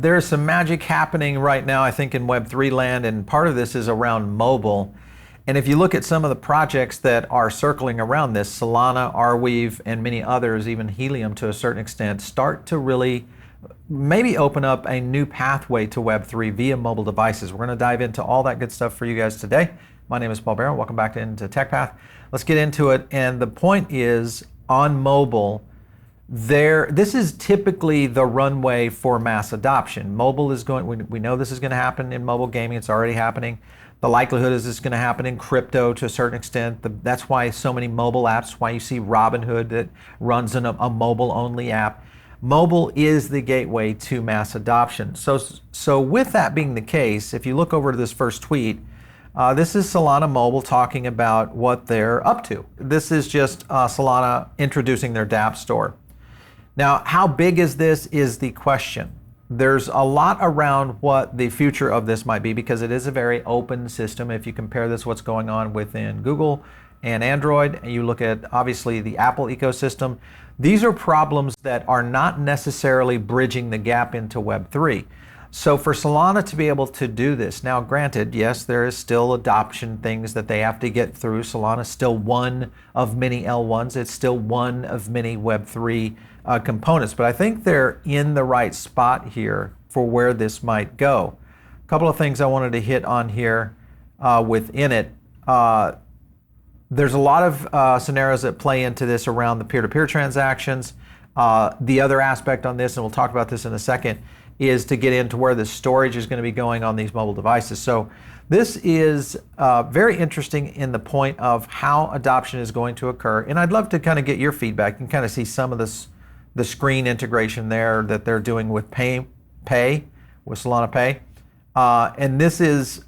There is some magic happening right now, I think, in Web3 land, and part of this is around mobile. And if you look at some of the projects that are circling around this, Solana, Arweave, and many others, even Helium to a certain extent, start to really maybe open up a new pathway to Web3 via mobile devices. We're going to dive into all that good stuff for you guys today. My name is Paul Barron. Welcome back to Into Tech Path. Let's get into it. And the point is, on mobile, this is typically the runway for mass adoption. Mobile is going, we know this is going to happen in mobile gaming. It's already happening. The likelihood is it's going to happen in crypto to a certain extent. That's why so many mobile apps, why you see Robinhood that runs in a mobile-only app. Mobile is the gateway to mass adoption. So with that being the case, if you look over to this first tweet, this is Solana Mobile talking about what they're up to. This is just Solana introducing their dApp store. Now, how big is this is the question. There's a lot around what the future of this might be because it is a very open system. If you compare this what's going on within Google and Android, and you look at obviously the Apple ecosystem, these are problems that are not necessarily bridging the gap into Web3. So for Solana to be able to do this, now granted, yes, there is still adoption things that they have to get through. Solana is still one of many L1s. It's still one of many Web3 components, but I think they're in the right spot here for where this might go. A couple of things I wanted to hit on here within it. There's a lot of scenarios that play into this around the peer-to-peer transactions. The other aspect on this, and we'll talk about this in a second, is to get into where the storage is going to be going on these mobile devices. So this is very interesting in the point of how adoption is going to occur. And I'd love to kind of get your feedback. You can kind of see some of the screen integration there that they're doing with Pay with Solana Pay. And this is,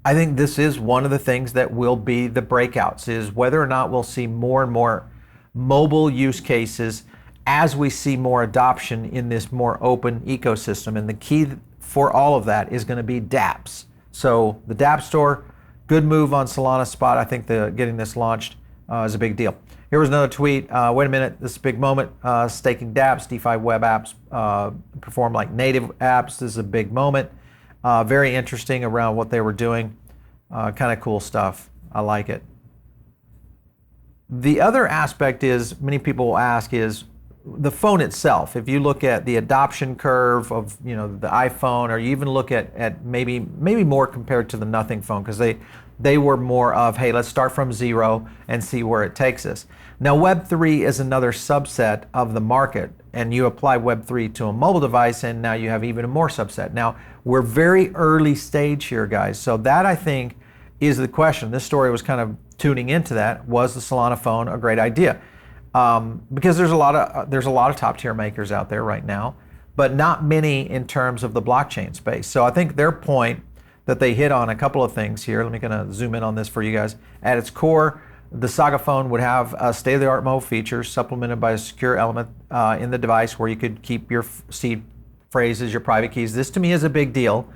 I think this is one of the things that will be the breakouts, is whether or not we'll see more and more mobile use cases as we see more adoption in this more open ecosystem. And the key for all of that is going to be dApps. So the dApp store, good move on Solana Spot. I think getting this launched is a big deal. Here was another tweet. Wait a minute, this is a big moment. Staking dApps, DeFi web apps perform like native apps. This is a big moment. Very interesting around what they were doing. Kind of cool stuff. I like it. The other aspect is, many people will ask, is the phone itself. If you look at the adoption curve of the iPhone, or you even look at maybe more compared to the Nothing phone, because they were more of, hey, let's start from zero and see where it takes us. Now Web3 is another subset of the market, and you apply Web3 to a mobile device and now you have even a more subset. Now we're very early stage here, guys, so that I think is the question. This story was kind of tuning into that. Was the Solana phone a great idea? Because there's a lot of top tier makers out there right now, but not many in terms of the blockchain space. So I think their point that they hit on a couple of things here. Let me kind of zoom in on this for you guys. At its core, the Saga phone would have state-of-the-art mobile features supplemented by a secure element in the device where you could keep your seed phrases, your private keys. This to me is a big deal.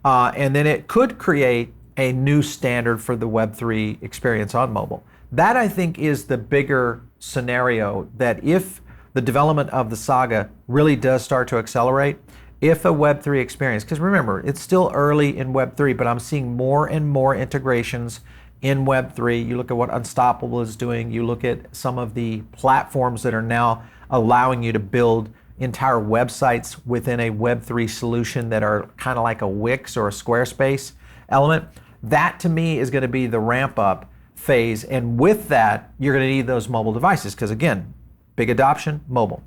And then it could create a new standard for the Web3 experience on mobile. That I think is the bigger scenario, that if the development of the Saga really does start to accelerate, if a Web3 experience, because remember, it's still early in Web3, but I'm seeing more and more integrations in Web3. You look at what Unstoppable is doing, you look at some of the platforms that are now allowing you to build entire websites within a Web3 solution that are kind of like a Wix or a Squarespace element. That to me is going to be the ramp up phase, and with that you're going to need those mobile devices, because again, big adoption, mobile.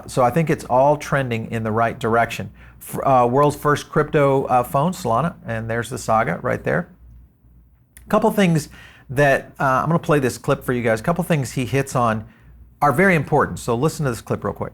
So I think it's all trending in the right direction. World's first crypto phone, Solana, and there's the Saga right there. A couple things that I'm going to play this clip for you guys. A couple things he hits on are very important, so listen to this clip real quick.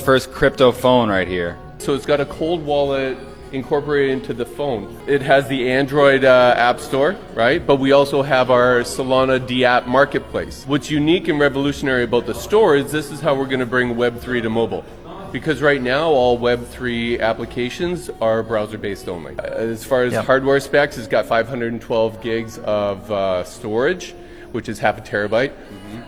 First crypto phone right here. So it's got a cold wallet incorporated into the phone. It has the Android app store, right? But we also have our Solana dApp marketplace. What's unique and revolutionary about the store is this is how we're going to bring Web3 to mobile. Because right now all Web3 applications are browser-based only. As far as hardware specs, it's got 512 gigs of storage, which is half a terabyte,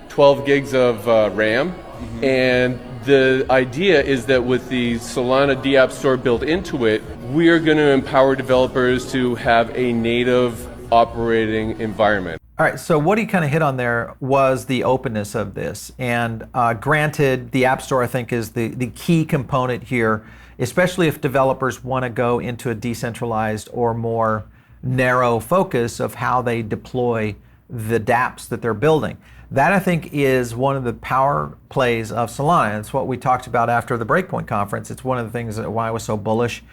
12 gigs of RAM, and The idea is that with the Solana dApp store built into it, we are going to empower developers to have a native operating environment. All right, so what he kind of hit on there was the openness of this. And granted, the App Store, I think, is the key component here, especially if developers want to go into a decentralized or more narrow focus of how they deploy the dApps that they're building. That, I think, is one of the power plays of Solana. It's what we talked about after the Breakpoint conference. It's one of the things that why I was so bullish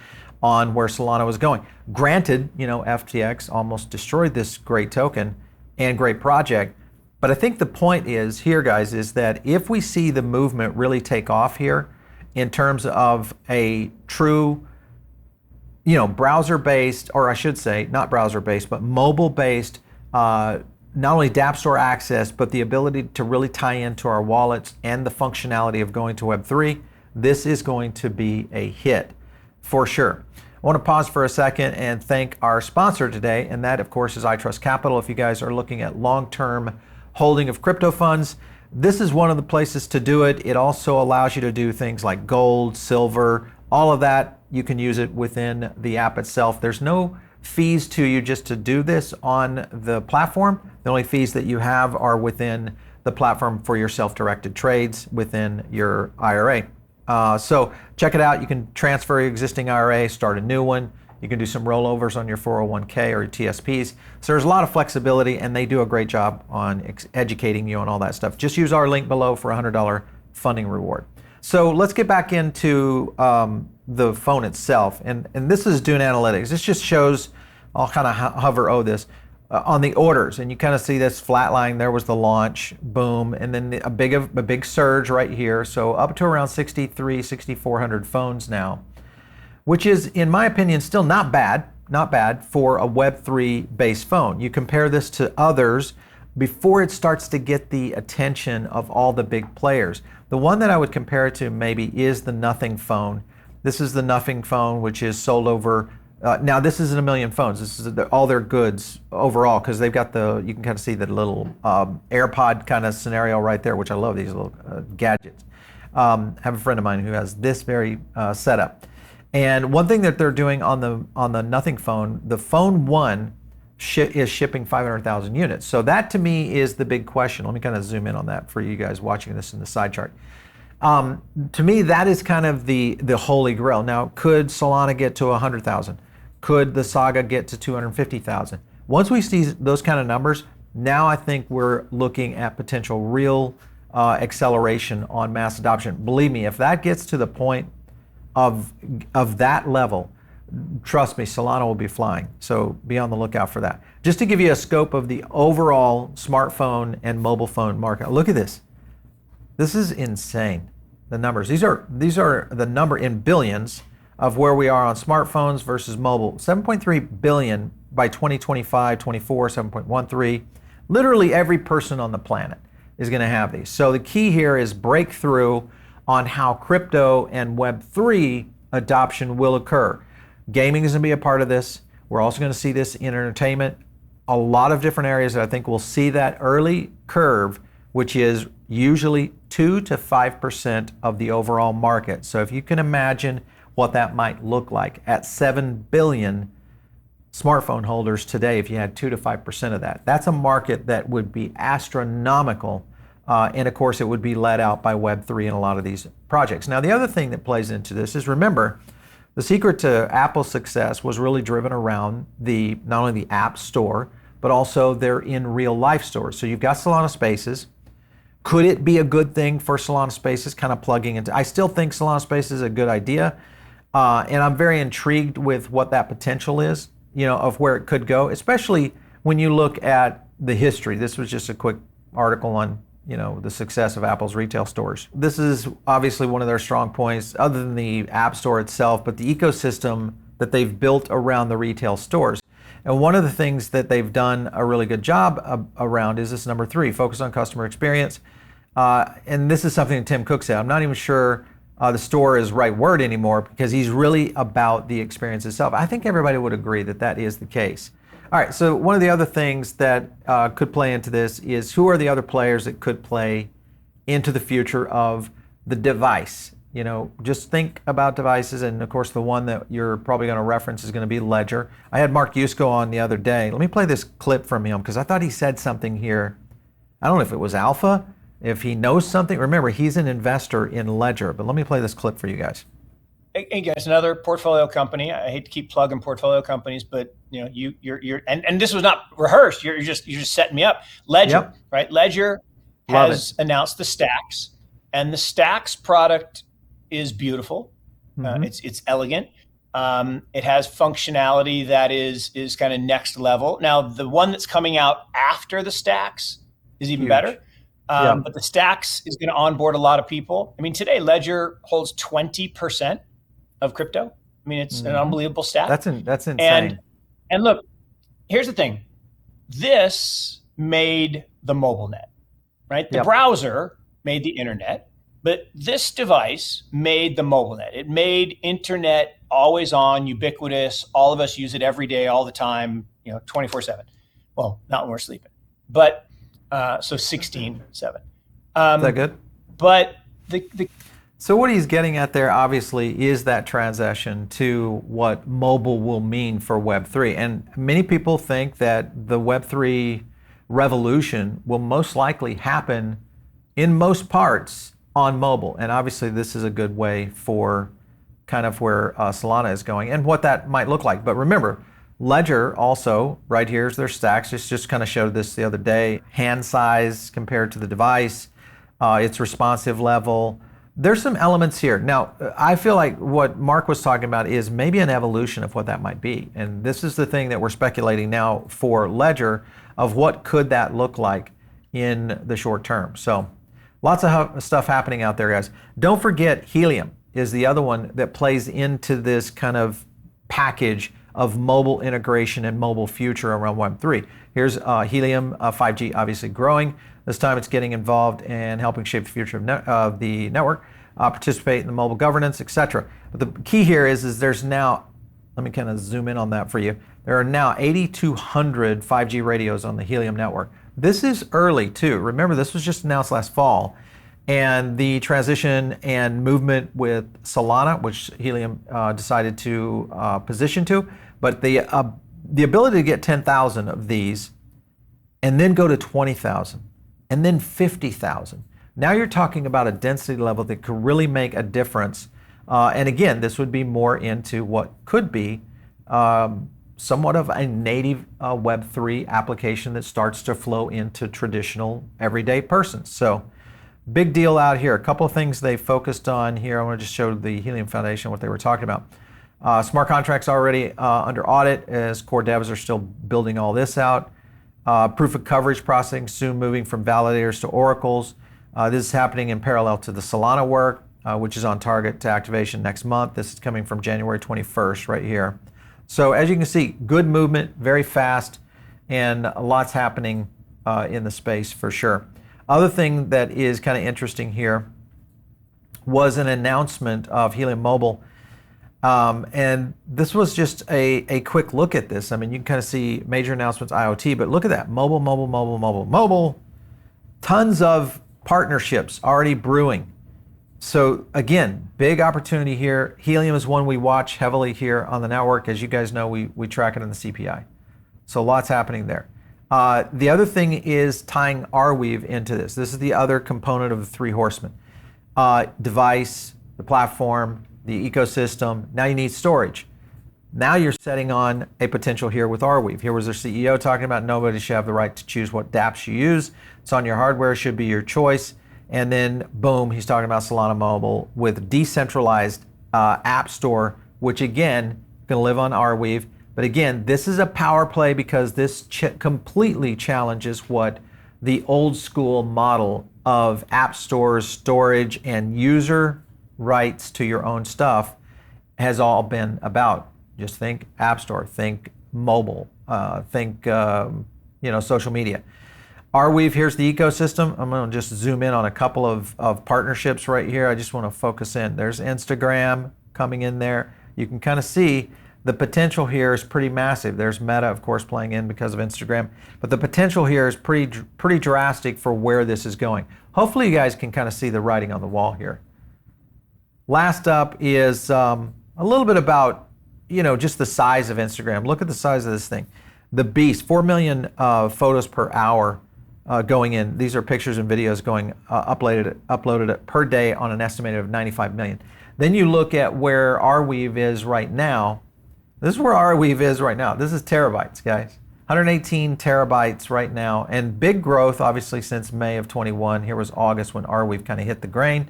on where Solana was going. Granted, FTX almost destroyed this great token and great project. But I think the point is here, guys, is that if we see the movement really take off here in terms of a true, browser-based, or I should say, not browser-based, but mobile-based, not only dApp Store access, but the ability to really tie into our wallets and the functionality of going to Web3, this is going to be a hit for sure. I want to pause for a second and thank our sponsor today, and that, of course, is iTrust Capital. If you guys are looking at long-term holding of crypto funds, this is one of the places to do it. It also allows you to do things like gold, silver, all of that. You can use it within the app itself. There's no fees to you just to do this on the platform. The only fees that you have are within the platform for your self-directed trades within your IRA. So check it out. You can transfer your existing IRA, start a new one. You can do some rollovers on your 401k or your TSPs. So there's a lot of flexibility, and they do a great job on educating you on all that stuff. Just use our link below for a $100 funding reward. So let's get back into the phone itself. And this is doing analytics. This just shows, I'll kind of hover this, on the orders. And you kind of see this flat line. There was the launch, boom, and then a big surge right here. So up to around 6,400 phones now, which is, in my opinion, still not bad for a Web3 based phone. You compare this to others before it starts to get the attention of all the big players. The one that I would compare it to maybe is the Nothing phone. This is the Nothing phone, which is sold over, now this isn't 1 million phones. This is all their goods overall, because they've got you can kind of see the little AirPod kind of scenario right there, which I love, these little gadgets. I have a friend of mine who has this very setup. And one thing that they're doing on the Nothing phone, the phone 1 is shipping 500,000 units. So that to me is the big question. Let me kind of zoom in on that for you guys watching this in the side chart. To me, that is kind of the holy grail. Now, could Solana get to 100,000? Could the Saga get to 250,000? Once we see those kind of numbers, now I think we're looking at potential real acceleration on mass adoption. Believe me, if that gets to the point of that level, trust me, Solana will be flying. So be on the lookout for that. Just to give you a scope of the overall smartphone and mobile phone market. Look at this. This is insane. The numbers. These are the number in billions of where we are on smartphones versus mobile. 7.3 billion by 2025, 24, 7.13. Literally every person on the planet is going to have these. So the key here is breakthrough on how crypto and Web3 adoption will occur. Gaming is going to be a part of this. We're also going to see this in entertainment. A lot of different areas that I think we'll see that early curve, which is usually 2 to 5% of the overall market. So if you can imagine what that might look like at 7 billion smartphone holders today, if you had 2 to 5% of that, that's a market that would be astronomical. And of course, it would be led out by Web3 in a lot of these projects. Now, the other thing that plays into this is, remember, the secret to Apple's success was really driven around not only the App Store, but also their in real life stores. So you've got Solana Spaces. Could it be a good thing for Solana Spaces kind of plugging into? I still think Solana Spaces is a good idea. And I'm very intrigued with what that potential is, of where it could go, especially when you look at the history. This was just a quick article on the success of Apple's retail stores. This is obviously one of their strong points, other than the App Store itself, but the ecosystem that they've built around the retail stores. And one of the things that they've done a really good job around is this number 3, focus on customer experience. And this is something that Tim Cook said. I'm not even sure the store is the right word anymore, because he's really about the experience itself. I think everybody would agree that that is the case. All right, so one of the other things that could play into this is, who are the other players that could play into the future of the device. Just think about devices, and of course the one that you're probably going to reference is going to be Ledger. I had Mark Yusko on the other day. Let me play this clip from him because I thought he said something here. I don't know if it was alpha, if he knows something. Remember, he's an investor in Ledger, but let me play this clip for you guys. Hey guys, another portfolio company. I hate to keep plugging portfolio companies, but you're and this was not rehearsed. You're just setting me up. Ledger, Yep. right? Ledger has announced the Stacks, and the Stacks product is beautiful. Mm-hmm. It's elegant. It has functionality that is kind of next level. Now, the one that's coming out after the Stacks is even better. But the Stacks is going to onboard a lot of people. I mean, today Ledger holds 20% of crypto. I mean, it's an unbelievable stat. That's insane. And look, here's the thing. This made the mobile net, right? The browser made the internet, but this device made the mobile net. It made internet always on, ubiquitous. All of us use it every day, all the time, 24/7. Well, not when we're sleeping, but so 16/7. Is that good? But So what he's getting at there, obviously, is that transition to what mobile will mean for Web3. And many people think that the Web3 revolution will most likely happen in most parts on mobile. And obviously, this is a good way for kind of where Solana is going and what that might look like. But remember, Ledger also, right here is their stacks. Just kind of showed this the other day. Hand size compared to the device, its responsive level. There's some elements here. Now, I feel like what Mark was talking about is maybe an evolution of what that might be. And this is the thing that we're speculating now for Ledger of what could that look like in the short term. So lots of stuff happening out there, guys. Don't forget Helium is the other one that plays into this kind of package of mobile integration and mobile future around Web3. Here's Helium 5G obviously growing. This time it's getting involved and helping shape the future of the network, participate in the mobile governance, etc. But the key here is there's now, let me kind of zoom in on that for you. There are now 8,200 5G radios on the Helium network. This is early too. Remember, this was just announced last fall. And the transition and movement with Solana, which Helium decided to position to, but the ability to get 10,000 of these and then go to 20,000 and then 50,000. Now you're talking about a density level that could really make a difference. And again, this would be more into what could be somewhat of a native Web3 application that starts to flow into traditional everyday persons. So big deal out here. A couple of things they focused on here. I want to just show the Helium Foundation what they were talking about. Smart contracts already under audit as core devs are still building all this out. Proof of coverage processing soon moving from validators to oracles. This is happening in parallel to the Solana work, which is on target to activation next month. This is coming from January 21st right here. So as you can see, good movement, very fast, and lots happening in the space for sure. Other thing that is kind of interesting here was an announcement of Helium Mobile. And this was just a quick look at this. I mean, you can kind of see major announcements, IoT, but look at that, mobile. Tons of partnerships already brewing. So again, big opportunity here. Helium is one we watch heavily here on the network. As you guys know, we track it in the CPI. So lots happening there. The other thing is tying Arweave into this. This is the other component of the three horsemen. Device, the platform, the ecosystem. Now you need storage. Now you're setting on a potential here with Arweave. Here was their CEO talking about nobody should have the right to choose what dApps you use. It's on your hardware, should be your choice. And then boom, he's talking about Solana Mobile with decentralized app store, which again, going to live on Arweave. But again, this is a power play because this completely challenges what the old school model of app stores, storage, and user rights to your own stuff has all been about. Just think app store, think mobile, think social media. Arweave, here's the ecosystem. I'm going to just zoom in on a couple of partnerships right here. I just want to focus in. There's Instagram coming in there. You can kind of see the potential here is pretty massive. There's Meta, of course, playing in because of Instagram. But the potential here is pretty drastic for where this is going. Hopefully you guys can kind of see the writing on the wall here. Last up is a little bit about, just the size of Instagram. Look at the size of this thing. The beast, 4 million photos per hour going in. These are pictures and videos going uploaded per day on an estimated of 95 million. Then you look at where Arweave is right now. This is where Arweave is right now. This is terabytes, guys. 118 terabytes right now, and big growth obviously since May of 21. Here was August when Arweave kind of hit the grain,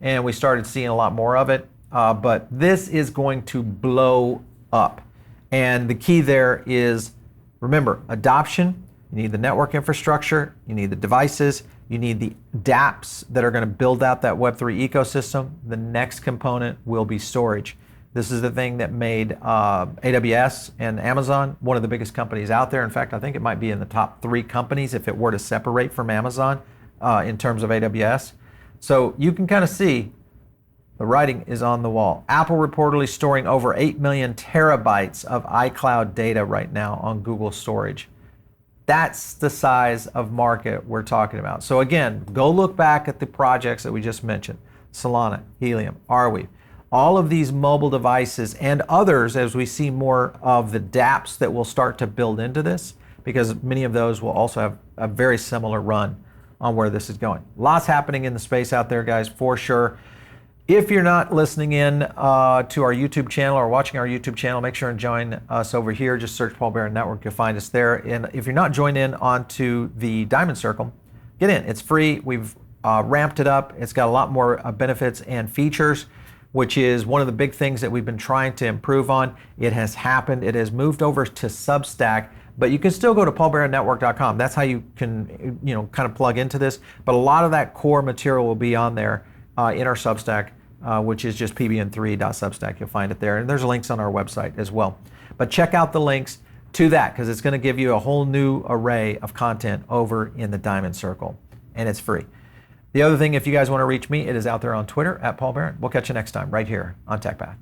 and we started seeing a lot more of it. But this is going to blow up. And the key there is, remember, adoption. You need the network infrastructure, you need the devices, you need the dApps that are going to build out that Web3 ecosystem. The next component will be storage. This is the thing that made AWS and Amazon one of the biggest companies out there. In fact, I think it might be in the top 3 companies if it were to separate from Amazon in terms of AWS. So you can kind of see the writing is on the wall. Apple reportedly storing over 8 million terabytes of iCloud data right now on Google storage. That's the size of market we're talking about. So again, go look back at the projects that we just mentioned. Solana, Helium, Arweave. All of these mobile devices and others as we see more of the dApps that will start to build into this, because many of those will also have a very similar run on where this is going. Lots happening in the space out there, guys, for sure. If you're not listening in to our YouTube channel or watching our YouTube channel, make sure and join us over here. Just search Paul Barron Network, you'll find us there. And if you're not joined in onto the Diamond Circle, get in. It's free. We've ramped it up. It's got a lot more benefits and features, which is one of the big things that we've been trying to improve on. It has happened. It has moved over to Substack, but you can still go to paulbarronnetwork.com. That's how you can, kind of plug into this. But a lot of that core material will be on there in our Substack, which is just pbn3.substack. You'll find it there. And there's links on our website as well. But check out the links to that, because it's going to give you a whole new array of content over in the Diamond Circle, and it's free. The other thing, if you guys want to reach me, it is out there on Twitter @Paul Barron. We'll catch you next time right here on TechPath.